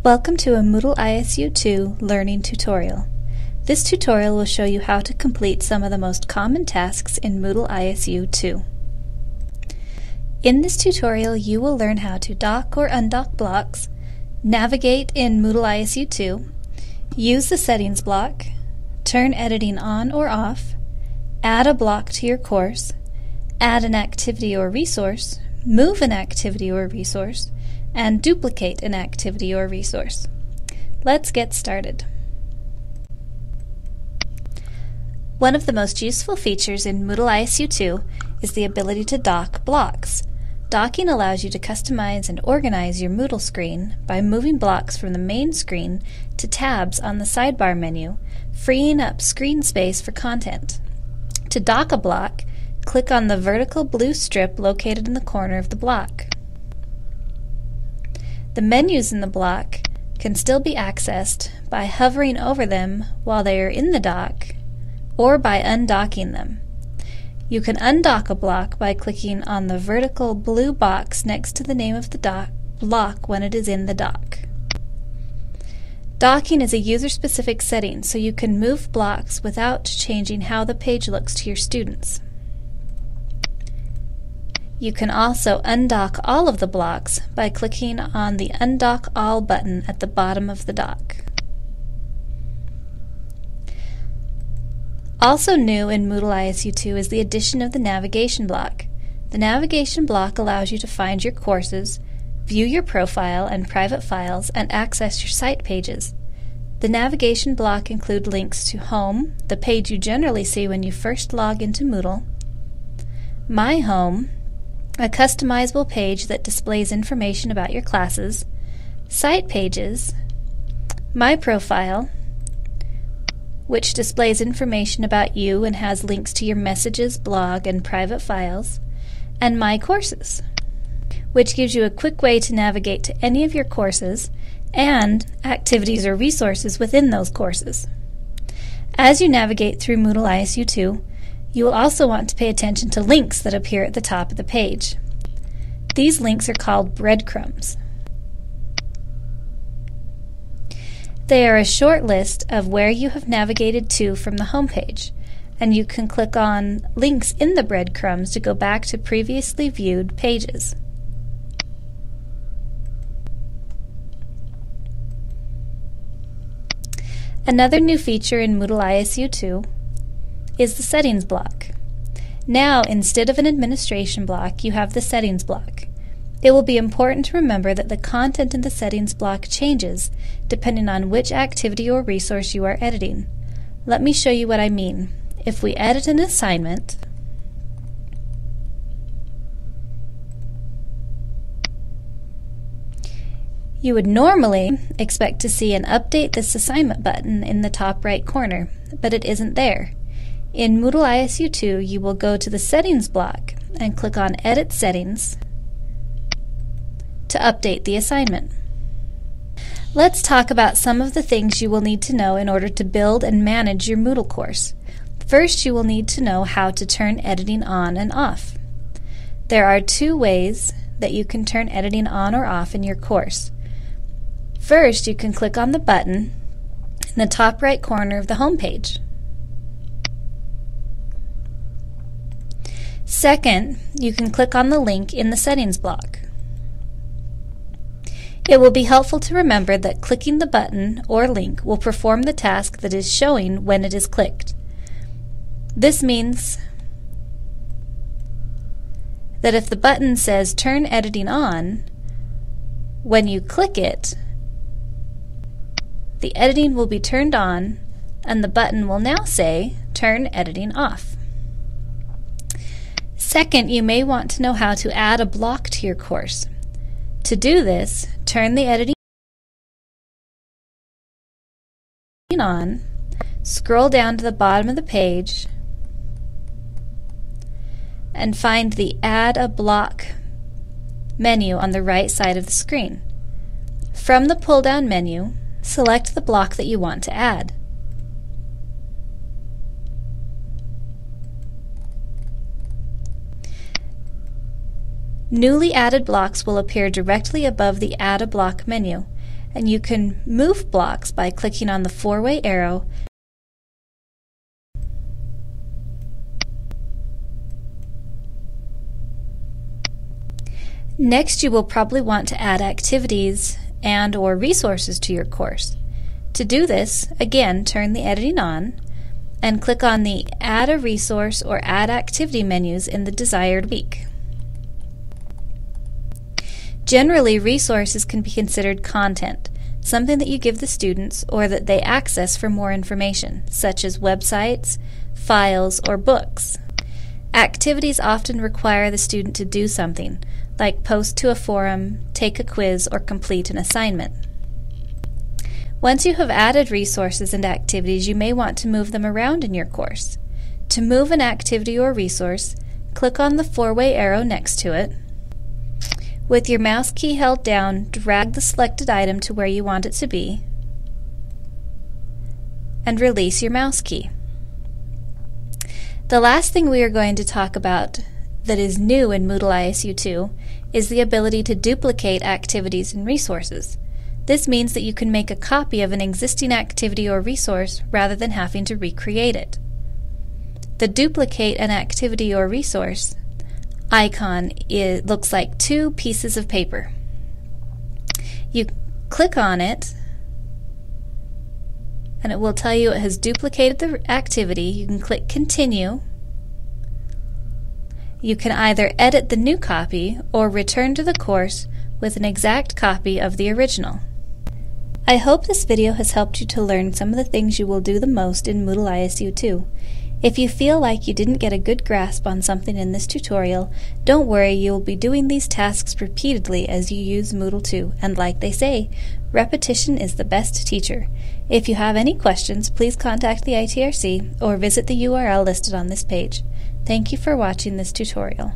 Welcome to a Moodle ISU 2 learning tutorial. This tutorial will show you how to complete some of the most common tasks in Moodle ISU 2. In this tutorial, you will learn how to dock or undock blocks, navigate in Moodle ISU 2, use the settings block, turn editing on or off, add a block to your course, add an activity or resource, move an activity or resource, and duplicate an activity or resource. Let's get started. One of the most useful features in Moodle ISU 2 is the ability to dock blocks. Docking allows you to customize and organize your Moodle screen by moving blocks from the main screen to tabs on the sidebar menu, freeing up screen space for content. To dock a block, click on the vertical blue strip located in the corner of the block. The menus in the block can still be accessed by hovering over them while they are in the dock or by undocking them. You can undock a block by clicking on the vertical blue box next to the name of the block when it is in the dock. Docking is a user-specific setting, so you can move blocks without changing how the page looks to your students. You can also undock all of the blocks by clicking on the Undock All button at the bottom of the dock. Also new in Moodle ISU 2 is the addition of the navigation block. The navigation block allows you to find your courses, view your profile and private files, and access your site pages. The navigation block includes links to Home, the page you generally see when you first log into Moodle, My Home, a customizable page that displays information about your classes, Site Pages, My Profile, which displays information about you and has links to your messages, blog, and private files, and My Courses, which gives you a quick way to navigate to any of your courses and activities or resources within those courses. As you navigate through Moodle ISU 2, you will also want to pay attention to links that appear at the top of the page. These links are called breadcrumbs. They are a short list of where you have navigated to from the home page, and you can click on links in the breadcrumbs to go back to previously viewed pages. Another new feature in Moodle ISU 2 is the settings block. Now, instead of an administration block, you have the settings block. It will be important to remember that the content in the settings block changes depending on which activity or resource you are editing. Let me show you what I mean. If we edit an assignment, you would normally expect to see an Update this assignment button in the top right corner, but it isn't there. In Moodle ISU 2, you will go to the Settings block and click on Edit Settings to update the assignment. Let's talk about some of the things you will need to know in order to build and manage your Moodle course. First, you will need to know how to turn editing on and off. There are two ways that you can turn editing on or off in your course. First, you can click on the button in the top right corner of the home page. Second, you can click on the link in the settings block. It will be helpful to remember that clicking the button or link will perform the task that is showing when it is clicked. This means that if the button says Turn Editing On, when you click it, the editing will be turned on and the button will now say Turn Editing Off. Second, you may want to know how to add a block to your course. To do this, turn the editing on, scroll down to the bottom of the page, and find the Add a Block menu on the right side of the screen. From the pull-down menu, select the block that you want to add. Newly added blocks will appear directly above the Add a Block menu, and you can move blocks by clicking on the four-way arrow Next, you will probably want to add activities and/or resources to your course. To do this, again, turn the editing on and click on the Add a Resource or Add Activity menus in the desired week. Generally, resources can be considered content, something that you give the students or that they access for more information, such as websites, files, or books. Activities often require the student to do something, like post to a forum, take a quiz, or complete an assignment. Once you have added resources and activities, you may want to move them around in your course. To move an activity or resource, click on the four-way arrow next to it. With your mouse key held down, drag the selected item to where you want it to be, and release your mouse key. The last thing we are going to talk about that is new in Moodle ISU 2 is the ability to duplicate activities and resources. This means that you can make a copy of an existing activity or resource rather than having to recreate it. The duplicate an activity or resource icon looks like two pieces of paper. You click on it and it will tell you it has duplicated the activity. You can click Continue. You can either edit the new copy or return to the course with an exact copy of the original. I hope this video has helped you to learn some of the things you will do the most in Moodle ISU 2. If you feel like you didn't get a good grasp on something in this tutorial, don't worry, you will be doing these tasks repeatedly as you use Moodle 2, and like they say, repetition is the best teacher. If you have any questions, please contact the ITRC or visit the URL listed on this page. Thank you for watching this tutorial.